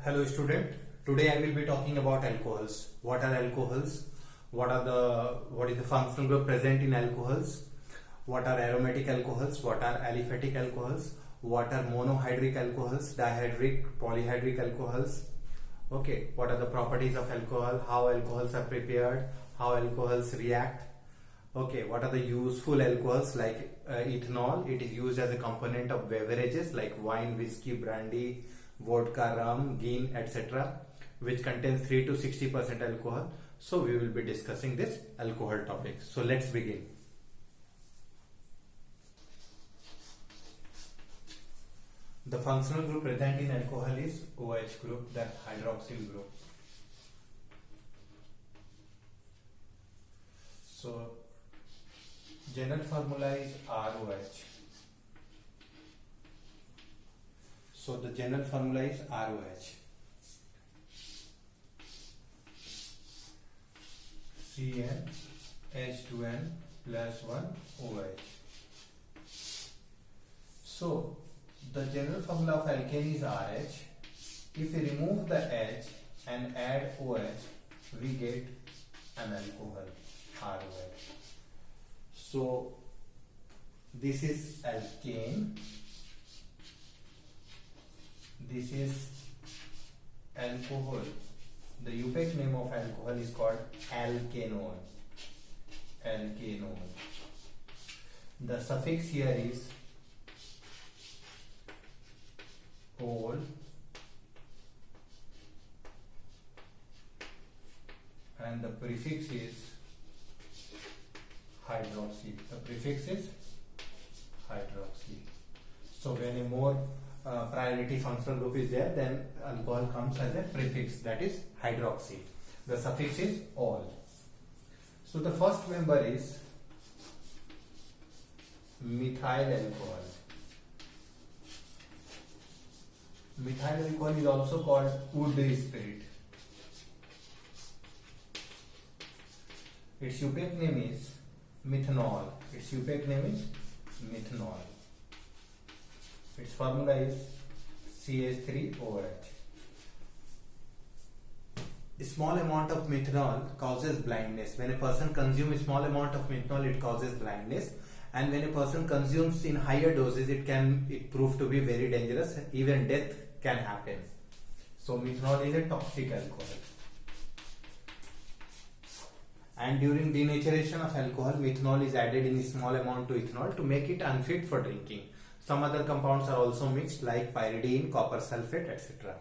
Hello student. Today I will be talking about alcohols. What are alcohols? What is the functional group present in alcohols? What are aromatic alcohols? What are aliphatic alcohols? What are monohydric alcohols, dihydric, polyhydric alcohols? Okay, what are the properties of alcohol? How alcohols are prepared? How alcohols react? Okay, what are the useful alcohols like ethanol? It is used as a component of beverages like wine, whiskey, brandy, vodka, rum, gin, etc., which contains 3 to 60% alcohol. So we will be discussing this alcohol topic. So let's begin. The functional group present in alcohol is OH group, that hydroxyl group. So general formula is ROH. So the general formula is ROH. CN H2N plus 1 OH. So the general formula of alkane is RH. If we remove the H and add OH, we get an alcohol, ROH. So this is alkane, this is alcohol. The Eupic name of alcohol is called alkanone. Alkanone. The suffix here is ol and the prefix is hydroxy. The prefix is hydroxy. So when a more priority functional group is there, then alcohol comes as a prefix, that is hydroxy. The suffix is ol. So the first member is methyl alcohol. Methyl alcohol is also called wood spirit. Its Eupic name is methanol. Its Eupic name is methanol. Its formula is CH3OH. A small amount of methanol causes blindness. When a person consumes a small amount of methanol, it causes blindness. And when a person consumes in higher doses, it prove to be very dangerous. Even death can happen. So methanol is a toxic alcohol. And during denaturation of alcohol, methanol is added in a small amount to ethanol to make it unfit for drinking. Some other compounds are also mixed like pyridine, copper sulfate, etc.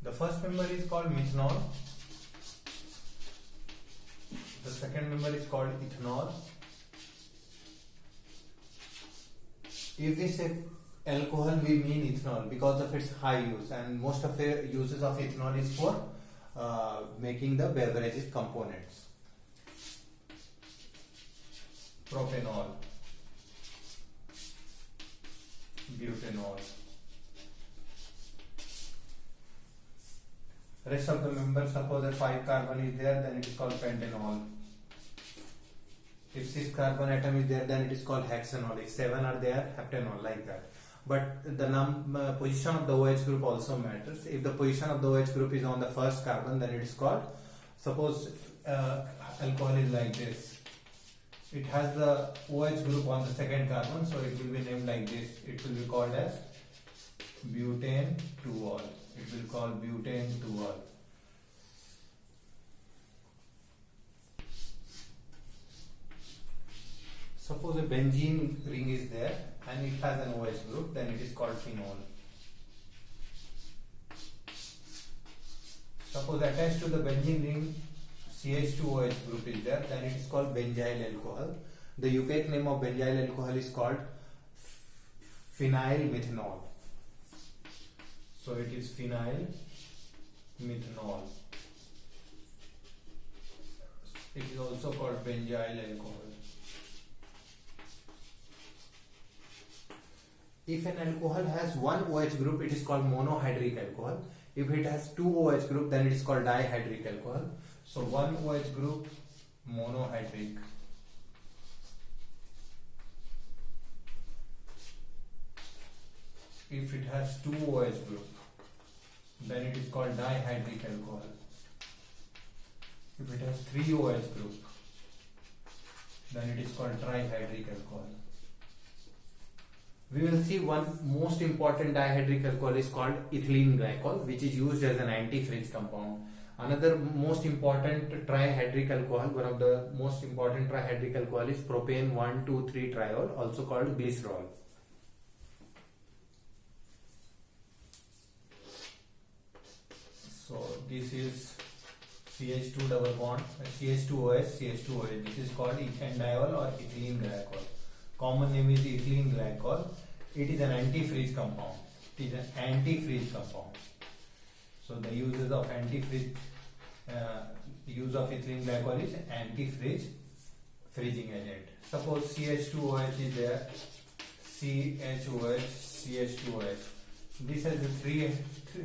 The first member is called methanol. The second member is called ethanol. If we say alcohol, we mean ethanol because of its high use, and most of the uses of ethanol is for making the beverages components. Propanol, butanol. Rest of the members, suppose a 5 carbon is there, then it is called pentanol. If 6 carbon atom is there, then it is called hexanol. If 7 are there, heptanol, like that. But the position of the OH group also matters. If the position of the OH group is on the first carbon, then it is called, suppose alcohol is like this. It has the OH group on the second carbon, so it will be named like this. It will be called as butane 2-ol. It will be called butane 2-ol. Suppose a benzene ring is there and it has an OH group, then it is called phenol. Suppose attached to the benzene ring CH2OH group is there, then it is called benzyl alcohol. The Eupic name of benzyl alcohol is called phenyl methanol. So it is phenyl methanol. It is also called benzyl alcohol. If an alcohol has one OH group, it is called monohydric alcohol. If it has two OH group, then it is called dihydric alcohol. So one OH group, monohydric. if it has two OH group, then it is called dihydric alcohol. If it has three OH group, then it is called trihydric alcohol. We will see one most important dihydric alcohol is called ethylene glycol, which is used as an antifreeze compound. Another most important trihydric alcohol, one of the most important trihydric alcohol is propane 1,2,3-triol, also called glycerol. So this is CH2 double bond, CH2OH, CH2OH. This is called ethanediol or ethylene glycol. Common name is ethylene glycol. It is an antifreeze compound. It is an antifreeze compound. So the uses of antifreeze, use of ethylene glycol is antifreeze freezing agent. Suppose CH2OH is there, CHOH, CH2OH. This has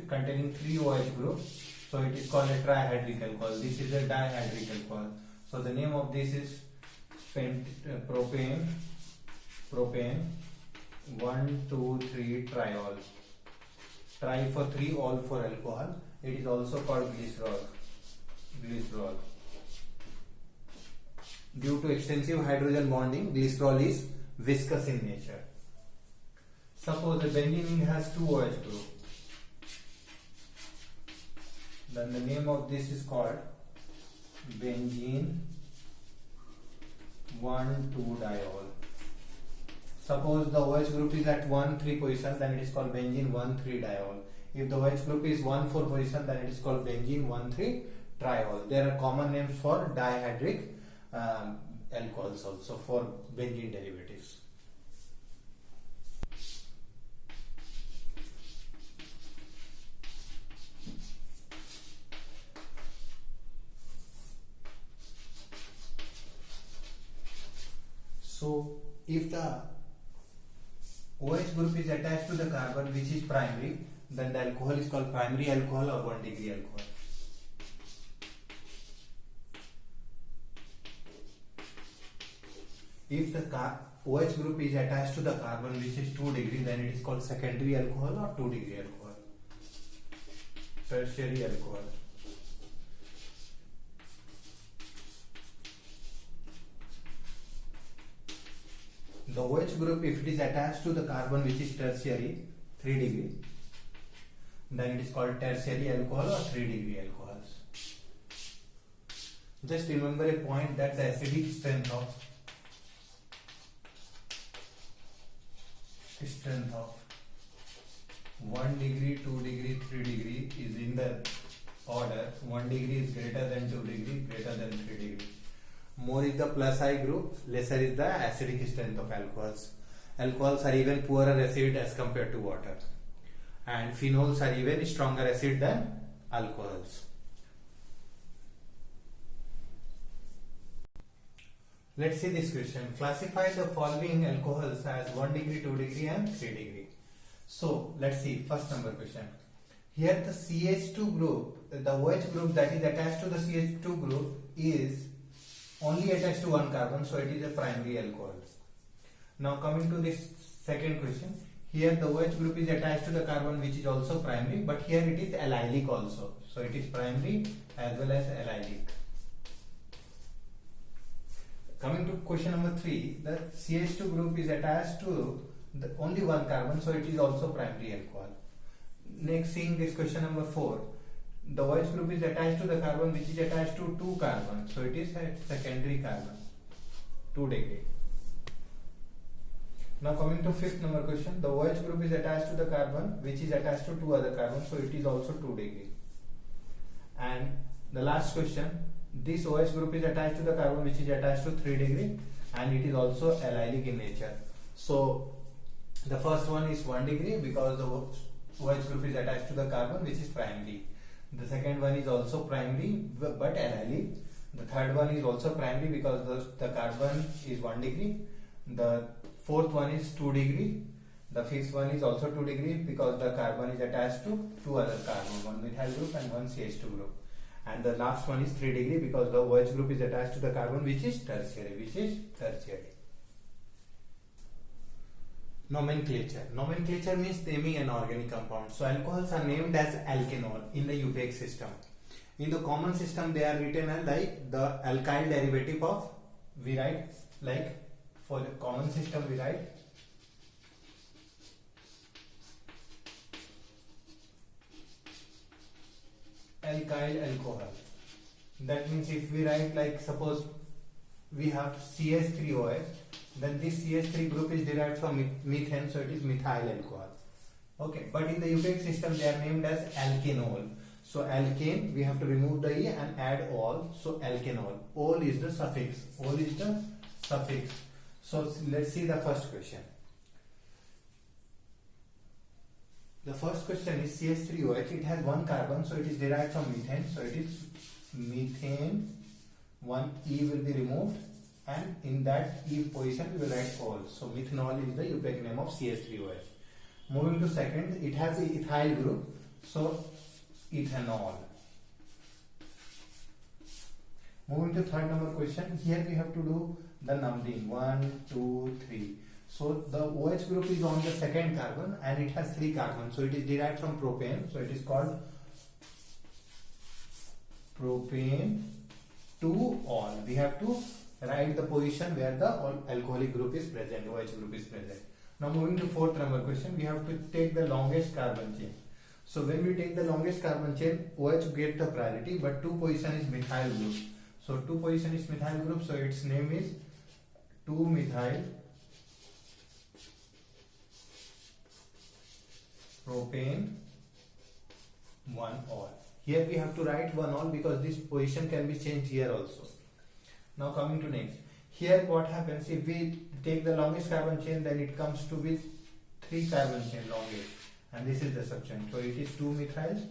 containing three OH groups. So it is called a trihydric alcohol. This is a dihydric alcohol. So the name of this is propane 1,2,3-triol. Tri for three, all for alcohol. It is also called glycerol. Due to extensive hydrogen bonding, glycerol is viscous in nature. Suppose the benzene has two OH group. Then the name of this is called benzene 1,2-diol. Suppose the OH group is at 1,3 position, then it is called benzene 1,3-diol. If the OH group is 1,4 position, then it is called benzene 1,3-triol. There are common names for dihydric alcohols also for benzene derivatives. So if the OH group is attached to the carbon which is primary, then the alcohol is called primary alcohol or 1-degree alcohol. If the OH group is attached to the carbon which is 2 degree, then it is called secondary alcohol or 2-degree alcohol. Tertiary alcohol. The OH group, if it is attached to the carbon which is tertiary, 3 degree, then it is called tertiary alcohol or 3-degree alcohols. Just remember a point that the acidic strength of 1 degree, 2 degree, 3 degree is in the order. 1 degree is greater than 2 degree, greater than 3 degree. More is the plus I group, lesser is the acidic strength of alcohols. Alcohols are even poorer acid as compared to water, and phenols are even stronger acid than alcohols. Let's see this question. Classify the following alcohols as 1 degree, 2 degree and 3 degree. So let's see first number question. Here the CH2 group, the OH group that is attached to the CH2 group is only attached to one carbon, so it is a primary alcohol. Now coming to this second question, here the OH group is attached to the carbon which is also primary, but here it is allylic also, so it is primary as well as allylic. Coming to question number 3, the CH2 group is attached to only one carbon, so it is also primary alcohol. Next, seeing this question number 4, the OH group is attached to the carbon which is attached to 2 carbons, so it is a secondary carbon, 2 degree. Now coming to fifth number question, the OH group is attached to the carbon which is attached to 2 other carbons, so it is also 2 degree. And the last question, this OH group is attached to the carbon which is attached to 3 degree and it is also allylic in nature. So the first one is 1 degree because the OH group is attached to the carbon which is primary. The second one is also primary but allylic. The third one is also primary because the carbon is 1 degree. The fourth one is 2 degree. The fifth one is also 2 degree because the carbon is attached to 2 other carbon, one methyl group and one CH2 group. And the last one is 3 degree because the OH group is attached to the carbon which is tertiary. Nomenclature. Nomenclature means naming an organic compound. So alcohols are named as alkanol in the UPAC system. In the common system, they are written as like the alkyl derivative of, we write like, for the common system we write alkyl alcohol. That means if we write like, suppose we have CH3OH, then this CH3 group is derived from methane, so it is methyl alcohol. Okay, but in the UPAC system they are named as alkanol. So alkane, we have to remove the E and add ol, so alkanol. Ol is the suffix. Ol is the suffix. So let's see the first question. The first question is CH3OH. It has one carbon, so it is derived from methane. So it is methane. One E will be removed, and in that E position we will write ol. So methanol is the UPAC name of CH3OH. Moving to second, it has the ethyl group, so ethanol. Moving to third number question, here we have to do the numbering 1, 2, 3. So the OH group is on the second carbon and it has 3 carbons, so it is derived from propane, so it is called propane 2-ol. We have to write the position where the alcoholic group is present, OH group is present. Now moving to fourth number question, we have to take the longest carbon chain. So when we take the longest carbon chain, OH get the priority, but 2 position is methyl group. So 2 position is methyl group, so its name is 2-methyl propane 1-ol. Here we have to write 1-ol because this position can be changed here also. Now coming to next. Here what happens, if we take the longest carbon chain, then it comes to be 3 carbon chain longest, and this is the substance. So it is 2-methyl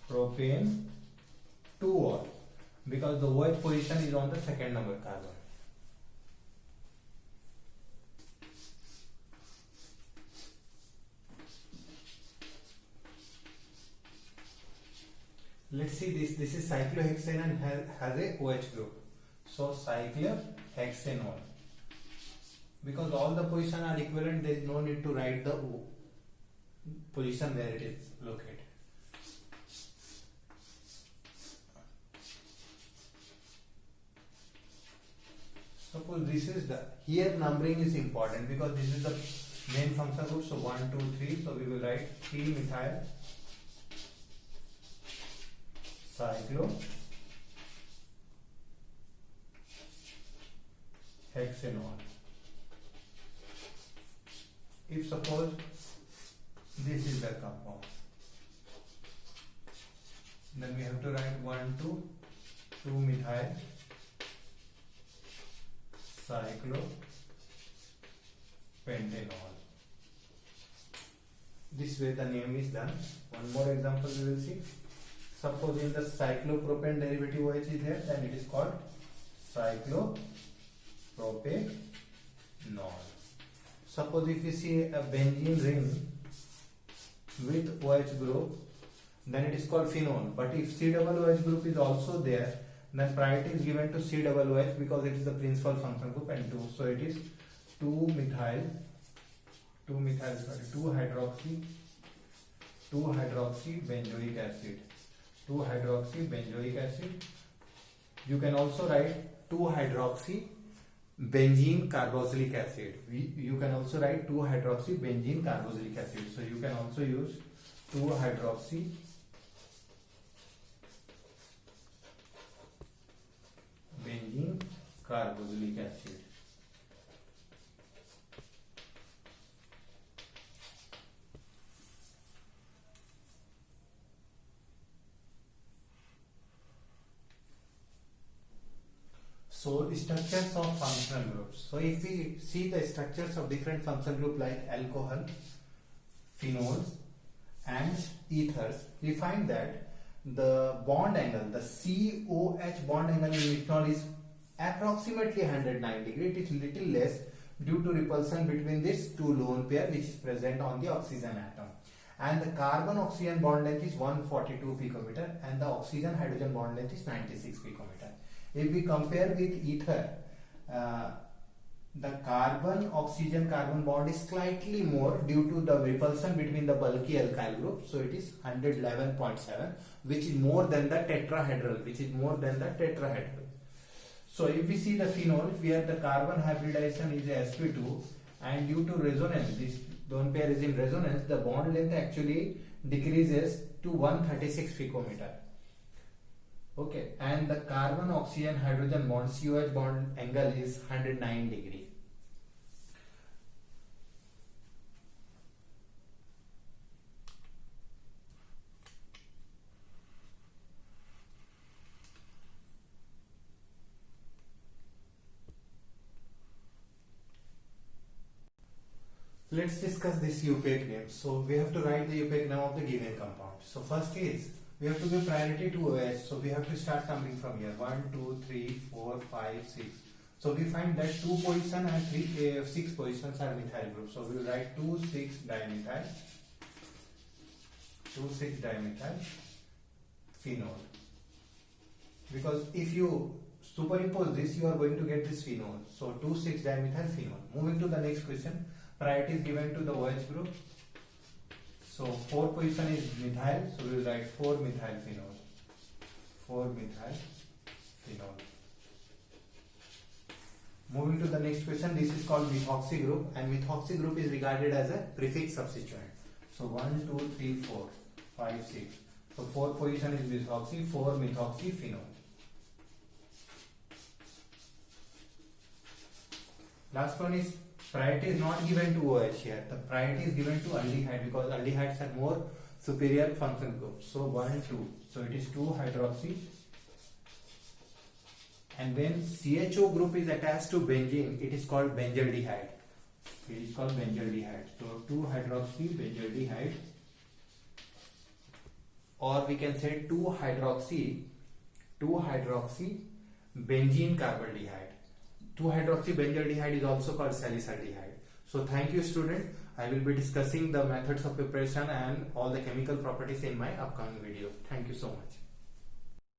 propane 2-ol because the OH position is on the second number carbon. Let's see this. This is cyclohexane and has a OH group. So cyclohexanol. Because all the positions are equivalent, there is no need to write the position where it is located. Suppose this is the, here numbering is important because this is the main functional group. So 1, 2, 3. So we will write 3-methyl cyclohexanol. If suppose this is the compound, then we have to write 1, 2-methyl cyclopentanol. This way the name is done. One more example we will see. Suppose in the cyclopropane derivative OH is there, then it is called cyclopropanol. Suppose if you see a benzene ring with OH group, then it is called phenol. But if COOH group is also there, then priority is given to COOH because it is the principal functional group and 2. So it is 2-hydroxy benzoic acid. 2-hydroxy benzoic acid. You can also write 2-hydroxy benzene carboxylic acid. You can also write 2-hydroxy benzene carboxylic acid. So you can also use 2-hydroxy benzene carboxylic acid. So structures of functional groups. So if we see the structures of different functional groups like alcohol, phenols and ethers, we find that the bond angle, the COH bond angle in methanol is approximately 109 degrees. It is little less due to repulsion between these two lone pair which is present on the oxygen atom. And the carbon oxygen bond length is 142 picometer and the oxygen hydrogen bond length is 96 picometer. If we compare with ether, the carbon oxygen carbon bond is slightly more due to the repulsion between the bulky alkyl group. So it is 111.7, which is more than the tetrahedral, So if we see the phenol, where the carbon hybridization is sp2, and due to resonance, this lone pair is in resonance, the bond length actually decreases to 136 picometer. Okay, and the carbon oxygen hydrogen bond COH bond angle is 109 degree. Let's discuss this UPAC name. So we have to write the UPAC name of the given compound. So first is we have to give priority to OH. So we have to start numbering from here. 1, 2, 3, 4, 5, 6. So we find that 2 positions and 6 positions are methyl groups. So we will write 2,6-dimethyl, 2,6-dimethyl phenol. Because if you superimpose this, you are going to get this phenol. So 2,6-dimethyl phenol. Moving to the next question. Priority is given to the OH group. So 4 position is methyl, so we will write 4-methyl phenol. 4-methyl phenol. Moving to the next question, this is called methoxy group, and methoxy group is regarded as a prefix substituent. So 1, 2, 3, 4, 5, 6. So 4 position is methoxy, 4-methoxy phenol. Last one is priority is not given to OH here. The priority is given to aldehyde because aldehydes are more superior functional groups. So 1, 2. So it is 2-hydroxy. And when CHO group is attached to benzene, it is called benzaldehyde. It is called benzaldehyde. So 2-hydroxy benzaldehyde. Or we can say 2-hydroxy benzene carbonaldehyde. 2-hydroxy benzaldehyde is also called salicylaldehyde. So thank you, student. I will be discussing the methods of preparation and all the chemical properties in my upcoming video. Thank you so much.